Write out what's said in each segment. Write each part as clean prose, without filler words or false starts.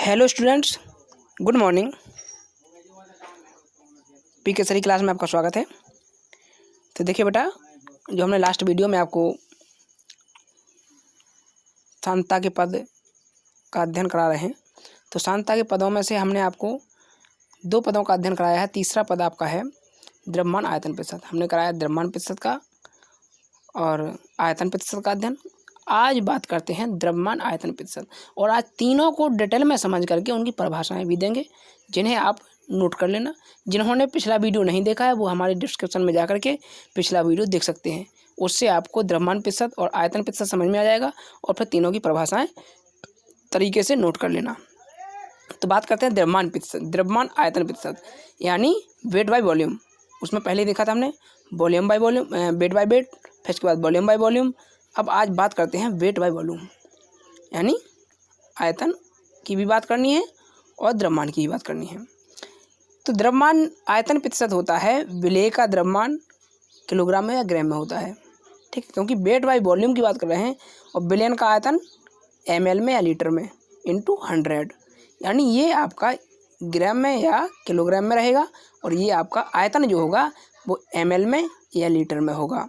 Hello students, good morning. P के सरी class में आपका स्वागत है। तो देखिए बेटा, जो हमने लास्ट वीडियो में आपको सांता के पद का अध्ययन करा रहे हैं, तो सांता के पदों में से हमने आपको दो पदों का अध्ययन कराया है। तीसरा पद आपका है द्रव्यमान आयतन प्रतिशत। हमने कराया द्रव्यमान प्रतिशत का और आयतन प्रतिशत का अध्ययन। आज बात करते हैं द्रव्यमान आयतन प्रतिशत, और आज तीनों को डिटेल में समझ करके उनकी परिभाषाएं भी देंगे, जिन्हें आप नोट कर लेना। जिन्होंने पिछला वीडियो नहीं देखा है वो हमारे डिस्क्रिप्शन में जा करके पिछला वीडियो देख सकते हैं। उससे आपको द्रव्यमान प्रतिशत और आयतन प्रतिशत समझ में आ जाएगा, और फिर तीनों की परिभाषाएं तरीके से नोट कर लेना। तो बात करते हैं द्रव्यमान प्रतिशत, द्रव्यमान आयतन प्रतिशत, यानी वेट बाय वॉल्यूम। उसमें पहले देखा था हमने volume by volume, weight by weight, फिर इसके बाद वॉल्यूम बाय वॉल्यूम। अब आज बात करते हैं वेट बाय वॉल्यूम, यानी आयतन की भी बात करनी है और द्रव्यमान की भी बात करनी है। तो द्रव्यमान आयतन प्रतिशत होता है विलेय का द्रव्यमान किलोग्राम में या ग्राम में होता है, ठीक है, क्योंकि वेट बाय वॉल्यूम की बात कर रहे हैं। और विलेयन का आयतन ml में या लीटर में इंटू 100, यानी ये आपका ग्राम में या किलोग्राम में रहेगा, और ये आपका आयतन जो होगा वो ml में या लीटर में होगा।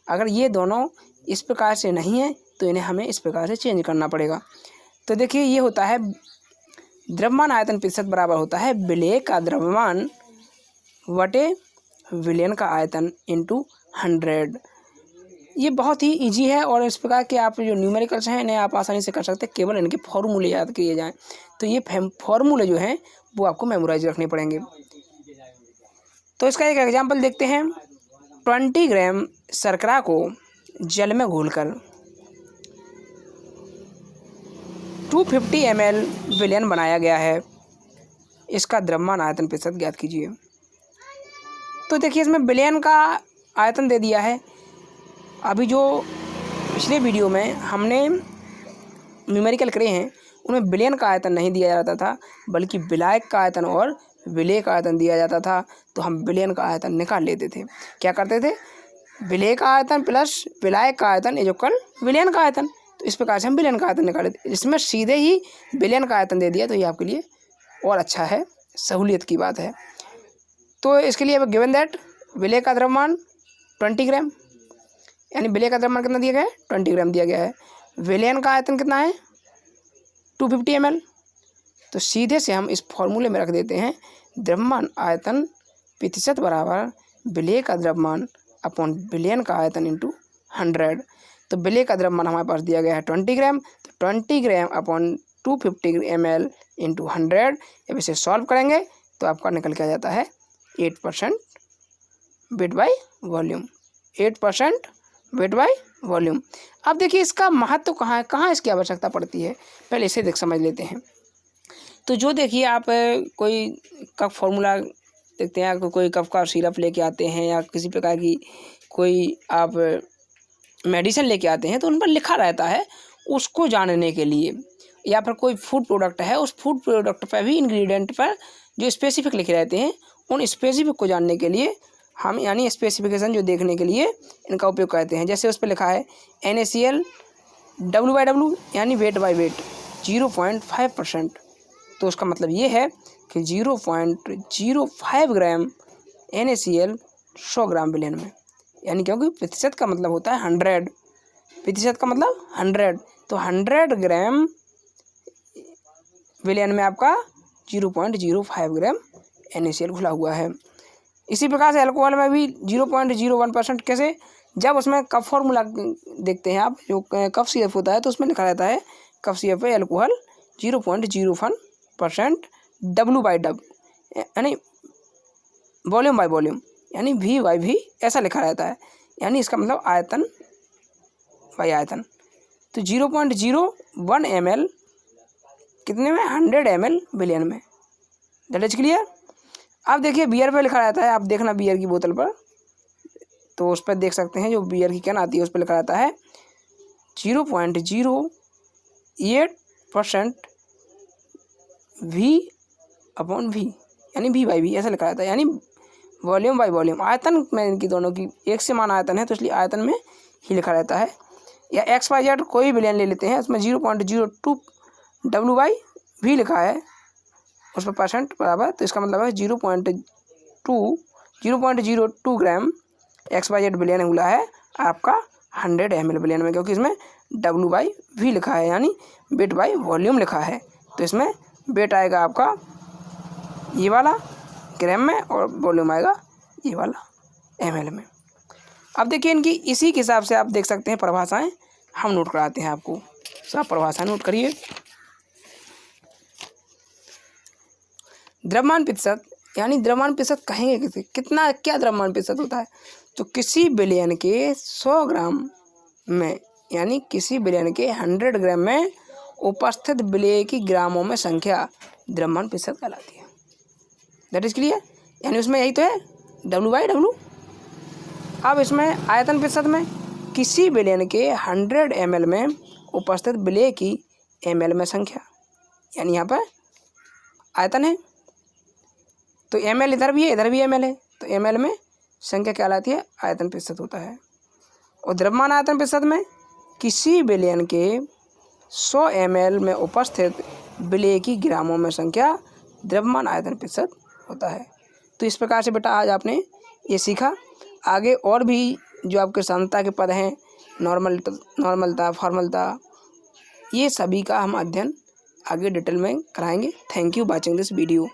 अगर ये दोनों इस प्रकार से नहीं है तो इन्हें हमें इस प्रकार से चेंज करना पड़ेगा। तो देखिए, ये होता है द्रव्यमान आयतन प्रतिशत बराबर होता है विलेय का द्रव्यमान बटे विलेयन का आयतन इंटू 100। ये बहुत ही इजी है, और इस प्रकार के आप जो न्यूमेरिकल्स हैं इन्हें आप आसानी से कर सकते हैं, केवल इनके फॉर्मूले याद किए जाएं। तो ये फॉर्मूले जो हैं वो आपको मेमोराइज रखने पड़ेंगे। तो इसका एक एग्जाम्पल देखते हैं। 20 ग्राम शर्करा को जल में घोलकर 250 ml विलयन बनाया गया है। इसका द्रव्यमान आयतन प्रतिशत ज्ञात कीजिए। तो देखिए, इसमें विलयन का आयतन दे दिया है। अभी जो पिछले वीडियो में हमने न्यूमेरिकल करे हैं उनमें विलयन का आयतन नहीं दिया जाता था, बल्कि विलायक का आयतन और विलेय का आयतन दिया जाता था। तो हम विलयन का आयतन निकाल लेते थे। क्या करते थे? विलेय का आयतन प्लस विलायक का आयतन इज इक्वल विलयन का आयतन। तो इस प्रकार से हम विलयन का आयतन निकाले थे। इसमें सीधे ही विलयन का आयतन दे दिया, तो ये आपके लिए और अच्छा है, सहूलियत की बात है। तो इसके लिए गिवन दैट विलेय का द्रव्यमान 20 ग्राम, यानी विलेय का द्रव्यमान कितना दिया गया है? 20 ग्राम दिया गया है। विलयन का आयतन कितना है? 250 ml। तो सीधे से हम इस फॉर्मूले में रख देते हैं द्रव्यमान आयतन प्रतिशत बराबर विलेय का द्रव्यमान अपॉन विलयन का आयतन इंटू 100। तो विलेय का द्रव्यमान हमारे पास दिया गया है 20 ग्राम, तो 20 ग्राम अपॉन 250 ml इंटू 100। अब इसे सॉल्व करेंगे तो आपका निकल के आ जाता है 8% weight by volume, 8% weight by volume. अब देखिए, इसका महत्व कहाँ है, कहाँ इसकी आवश्यकता पड़ती है, पहले इसे समझ लेते हैं। तो जो देखिए, आप कोई कप फॉर्मूला देखते हैं, कोई कप का सिरप लेके आते हैं, या किसी प्रकार की कोई आप मेडिसिन लेके आते हैं, तो उन पर लिखा रहता है उसको जानने के लिए। या फिर कोई फूड प्रोडक्ट है, उस फूड प्रोडक्ट पर भी इंग्रेडिएंट पर जो स्पेसिफिक लिखे रहते हैं, उन स्पेसिफिक को जानने के लिए हम, यानी स्पेसिफिकेशन जो देखने के लिए इनका उपयोग करते हैं। जैसे उस पर लिखा है NaCl W/W, यानी वेट बाय वेट 0.5%। तो उसका मतलब ये है कि 0.05 ग्राम NaCl 100 ग्राम विलयन में, यानी क्योंकि प्रतिशत का मतलब होता है 100, प्रतिशत का मतलब 100। तो 100 ग्राम विलयन में आपका 0.05 ग्राम NaCl घुला हुआ है। इसी प्रकार से अल्कोहल में भी 0.01%। कैसे? जब उसमें कप फॉर्मूला देखते हैं आप, जो कप सिरप होता है, तो उसमें लिखा रहता है कप सिरप है अल्कोहल 0.01% W/W, यानी वॉल्यूम बाय वॉल्यूम, यानी V/V ऐसा लिखा रहता है, यानी इसका मतलब आयतन बाय आयतन। तो 0.01 ml कितने में? 100 ml विलयन में। That is clear. अब देखिए, बियर पे लिखा रहता है, आप देखना बियर की बोतल पर, तो उस पर देख सकते हैं जो बियर की कैन आती है उस पर लिखा रहता है 0.08% V/V, यानी V/V ऐसा लिखा रहता है, यानी वॉल्यूम बाय वॉल्यूम। आयतन में इनकी दोनों की एक समान आयतन है, तो इसलिए आयतन में ही लिखा रहता है। या XYZ कोई विलयन ले लेते हैं, उसमें 0.02 W/V भी लिखा है उस पर परसेंट बराबर, तो इसका मतलब है 0.02 ग्राम XYZ बिलियन बोला है आपका 100 ml बिलियन में, क्योंकि इसमें W/V लिखा है यानी वेट बाई वॉल्यूम लिखा है। तो इसमें वेट आएगा आपका ये वाला ग्राम में और वॉल्यूम आएगा ये वाला ml में। अब देखिए इनकी इसी के हिसाब से आप देख सकते हैं परिभाषाएं हम नोट कराते हैं आपको। सब परिभाषा नोट करिए। द्रव्यमान प्रतिशत यानी द्रव्यमान प्रतिशत कहेंगे किसे, कितना क्या द्रव्यमान प्रतिशत होता है, तो किसी बिलियन के 100 ग्राम में यानी किसी बिलियन के 100 ग्राम में उपस्थित विलेय की ग्रामों में संख्या द्रव्यमान प्रतिशत कहलाती है। That is clear. यानी उसमें यही तो है W/W। अब इसमें आयतन प्रतिशत में किसी बिलियन के 100 ml में उपस्थित विलेय की ml में संख्या, यानी यहाँ पर आयतन है तो ml इधर भी है इधर भी ml है, तो ml में संख्या क्या कहलाती है, आयतन प्रतिशत होता है। और द्रव्यमान आयतन प्रतिशत में किसी बिलियन के 100 ml में उपस्थित विलेय की ग्रामों में संख्या द्रव्यमान आयतन प्रतिशत होता है। तो इस प्रकार से बेटा आज आपने ये सीखा। आगे और भी जो आपके सांद्रता के पद हैं, नॉर्मलता, फॉर्मलता, ये सभी का हम अध्ययन आगे डिटेल में कराएंगे। Thank you watching this video.